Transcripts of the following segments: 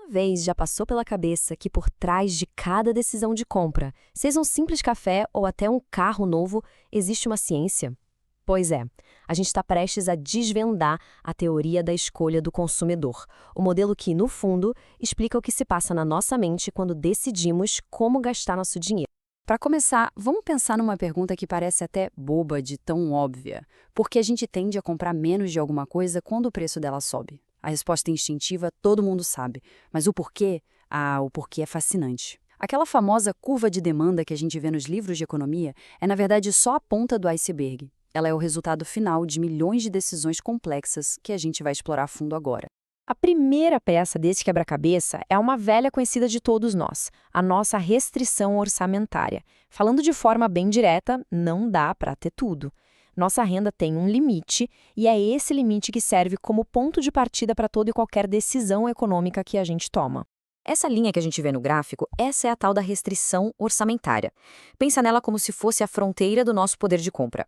Alguma vez já passou pela cabeça que por trás de cada decisão de compra, seja um simples café ou até um carro novo, existe uma ciência? Pois é, a gente está prestes a desvendar a teoria da escolha do consumidor, o modelo que, no fundo, explica o que se passa na nossa mente quando decidimos como gastar nosso dinheiro. Para começar, vamos pensar numa pergunta que parece até boba de tão óbvia. Por que a gente tende a comprar menos de alguma coisa quando o preço dela sobe? A resposta instintiva todo mundo sabe, mas o porquê? O porquê é fascinante. Aquela famosa curva de demanda que a gente vê nos livros de economia é, na verdade, só a ponta do iceberg. Ela é o resultado final de milhões de decisões complexas que a gente vai explorar a fundo agora. A primeira peça desse quebra-cabeça é uma velha conhecida de todos nós, a nossa restrição orçamentária. Falando de forma bem direta, não dá para ter tudo. Nossa renda tem um limite e é esse limite que serve como ponto de partida para toda e qualquer decisão econômica que a gente toma. Essa linha que a gente vê no gráfico, essa é a tal da restrição orçamentária. Pensa nela como se fosse a fronteira do nosso poder de compra.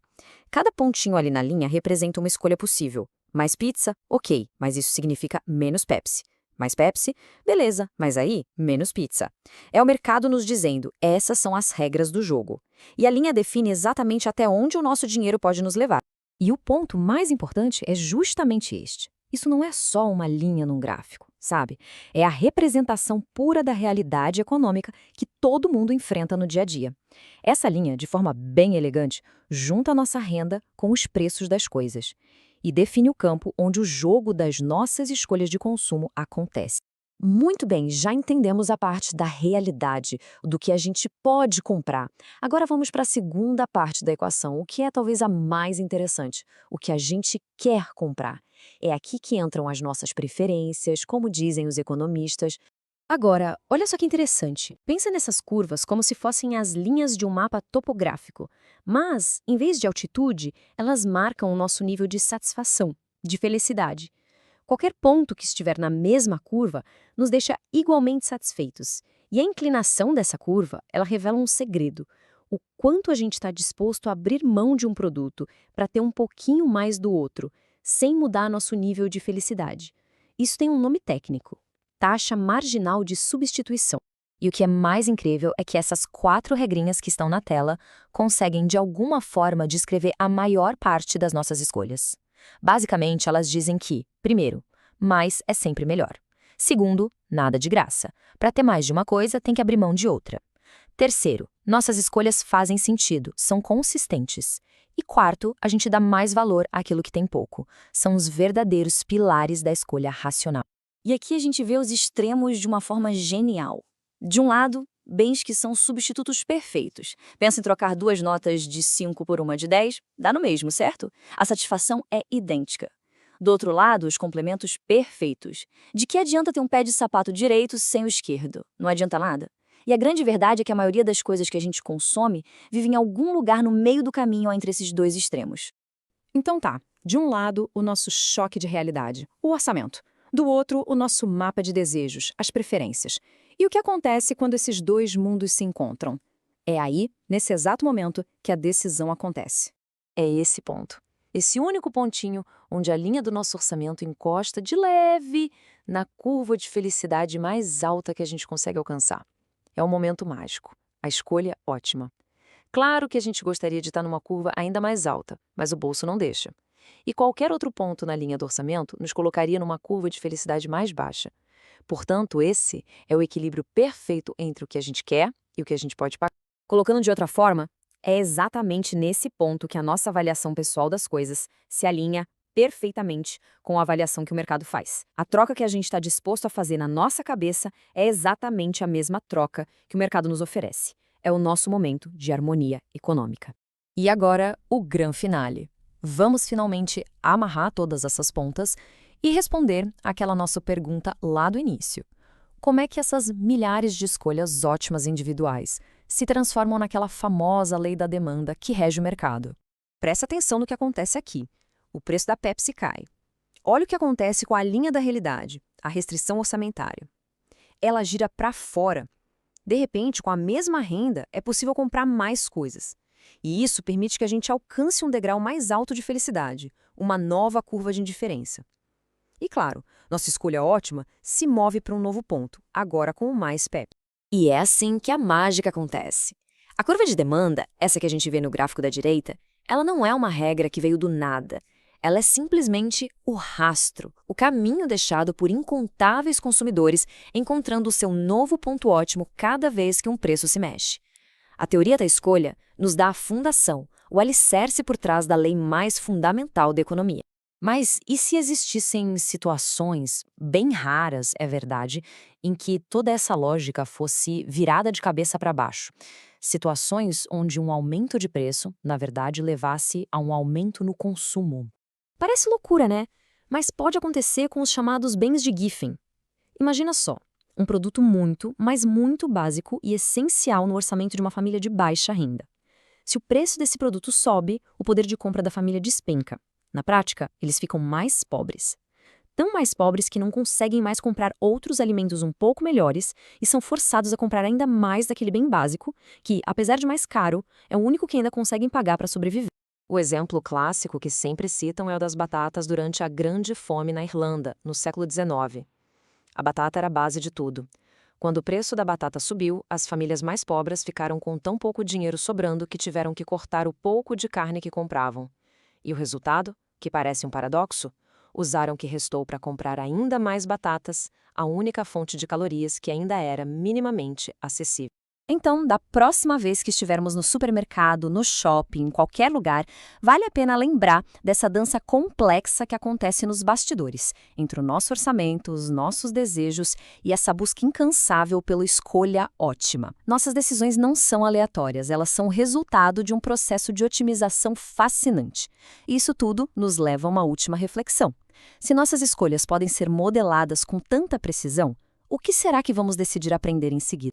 Cada pontinho ali na linha representa uma escolha possível. Mais pizza? Ok, mas isso significa menos Pepsi. Mais Pepsi? Beleza, mas aí, menos pizza. É o mercado nos dizendo, essas são as regras do jogo. E a linha define exatamente até onde o nosso dinheiro pode nos levar. E o ponto mais importante é justamente este. Isso não é só uma linha num gráfico, sabe? É a representação pura da realidade econômica que todo mundo enfrenta no dia a dia. Essa linha, de forma bem elegante, junta a nossa renda com os preços das coisas e define o campo onde o jogo das nossas escolhas de consumo acontece. Muito bem, já entendemos a parte da realidade, do que a gente pode comprar. Agora vamos para a segunda parte da equação, o que é talvez a mais interessante, o que a gente quer comprar. É aqui que entram as nossas preferências, como dizem os economistas. Agora, olha só que interessante. Pensa nessas curvas como se fossem as linhas de um mapa topográfico. Mas, em vez de altitude, elas marcam o nosso nível de satisfação, de felicidade. Qualquer ponto que estiver na mesma curva nos deixa igualmente satisfeitos. E a inclinação dessa curva, ela revela um segredo. O quanto a gente está disposto a abrir mão de um produto para ter um pouquinho mais do outro, sem mudar nosso nível de felicidade. Isso tem um nome técnico: taxa marginal de substituição. E o que é mais incrível é que essas 4 regrinhas que estão na tela conseguem de alguma forma descrever a maior parte das nossas escolhas. Basicamente, elas dizem que, primeiro, mais é sempre melhor. Segundo, nada de graça. Para ter mais de uma coisa, tem que abrir mão de outra. Terceiro, nossas escolhas fazem sentido, são consistentes. E quarto, a gente dá mais valor àquilo que tem pouco. São os verdadeiros pilares da escolha racional. E aqui a gente vê os extremos de uma forma genial. De um lado, bens que são substitutos perfeitos. Pensa em trocar 2 notas de 5 por uma de 10, dá no mesmo, certo? A satisfação é idêntica. Do outro lado, os complementos perfeitos. De que adianta ter um pé de sapato direito sem o esquerdo? Não adianta nada. E a grande verdade é que a maioria das coisas que a gente consome vive em algum lugar no meio do caminho entre esses 2 extremos. Então tá, de um lado, o nosso choque de realidade, o orçamento. Do outro, o nosso mapa de desejos, as preferências. E o que acontece quando esses 2 mundos se encontram? É aí, nesse exato momento, que a decisão acontece. É esse ponto. Esse único pontinho onde a linha do nosso orçamento encosta de leve na curva de felicidade mais alta que a gente consegue alcançar. É um momento mágico. A escolha ótima. Claro que a gente gostaria de estar numa curva ainda mais alta, mas o bolso não deixa. E qualquer outro ponto na linha do orçamento nos colocaria numa curva de felicidade mais baixa. Portanto, esse é o equilíbrio perfeito entre o que a gente quer e o que a gente pode pagar. Colocando de outra forma, é exatamente nesse ponto que a nossa avaliação pessoal das coisas se alinha perfeitamente com a avaliação que o mercado faz. A troca que a gente está disposto a fazer na nossa cabeça é exatamente a mesma troca que o mercado nos oferece. É o nosso momento de harmonia econômica. E agora, o grande finale. Vamos finalmente amarrar todas essas pontas e responder àquela nossa pergunta lá do início. Como é que essas milhares de escolhas ótimas individuais se transformam naquela famosa lei da demanda que rege o mercado? Presta atenção no que acontece aqui. O preço da Pepsi cai. Olha o que acontece com a linha da realidade, a restrição orçamentária. Ela gira para fora. De repente, com a mesma renda, é possível comprar mais coisas. E isso permite que a gente alcance um degrau mais alto de felicidade, uma nova curva de indiferença. E claro, nossa escolha ótima se move para um novo ponto, agora com mais PEP. E é assim que a mágica acontece. A curva de demanda, essa que a gente vê no gráfico da direita, ela não é uma regra que veio do nada. Ela é simplesmente o rastro, o caminho deixado por incontáveis consumidores encontrando o seu novo ponto ótimo cada vez que um preço se mexe. A teoria da escolha nos dá a fundação, o alicerce por trás da lei mais fundamental da economia. Mas e se existissem situações, bem raras, é verdade, em que toda essa lógica fosse virada de cabeça para baixo? Situações onde um aumento de preço, na verdade, levasse a um aumento no consumo. Parece loucura, né? Mas pode acontecer com os chamados bens de Giffen. Imagina só, um produto muito, mas muito básico e essencial no orçamento de uma família de baixa renda. Se o preço desse produto sobe, o poder de compra da família despenca. Na prática, eles ficam mais pobres. Tão mais pobres que não conseguem mais comprar outros alimentos um pouco melhores e são forçados a comprar ainda mais daquele bem básico, que, apesar de mais caro, é o único que ainda conseguem pagar para sobreviver. O exemplo clássico que sempre citam é o das batatas durante a Grande Fome na Irlanda, no século XIX. A batata era a base de tudo. Quando o preço da batata subiu, as famílias mais pobres ficaram com tão pouco dinheiro sobrando que tiveram que cortar o pouco de carne que compravam. E o resultado, que parece um paradoxo, usaram o que restou para comprar ainda mais batatas, a única fonte de calorias que ainda era minimamente acessível. Então, da próxima vez que estivermos no supermercado, no shopping, em qualquer lugar, vale a pena lembrar dessa dança complexa que acontece nos bastidores, entre o nosso orçamento, os nossos desejos e essa busca incansável pela escolha ótima. Nossas decisões não são aleatórias, elas são o resultado de um processo de otimização fascinante. E isso tudo nos leva a uma última reflexão. Se nossas escolhas podem ser modeladas com tanta precisão, o que será que vamos decidir aprender em seguida?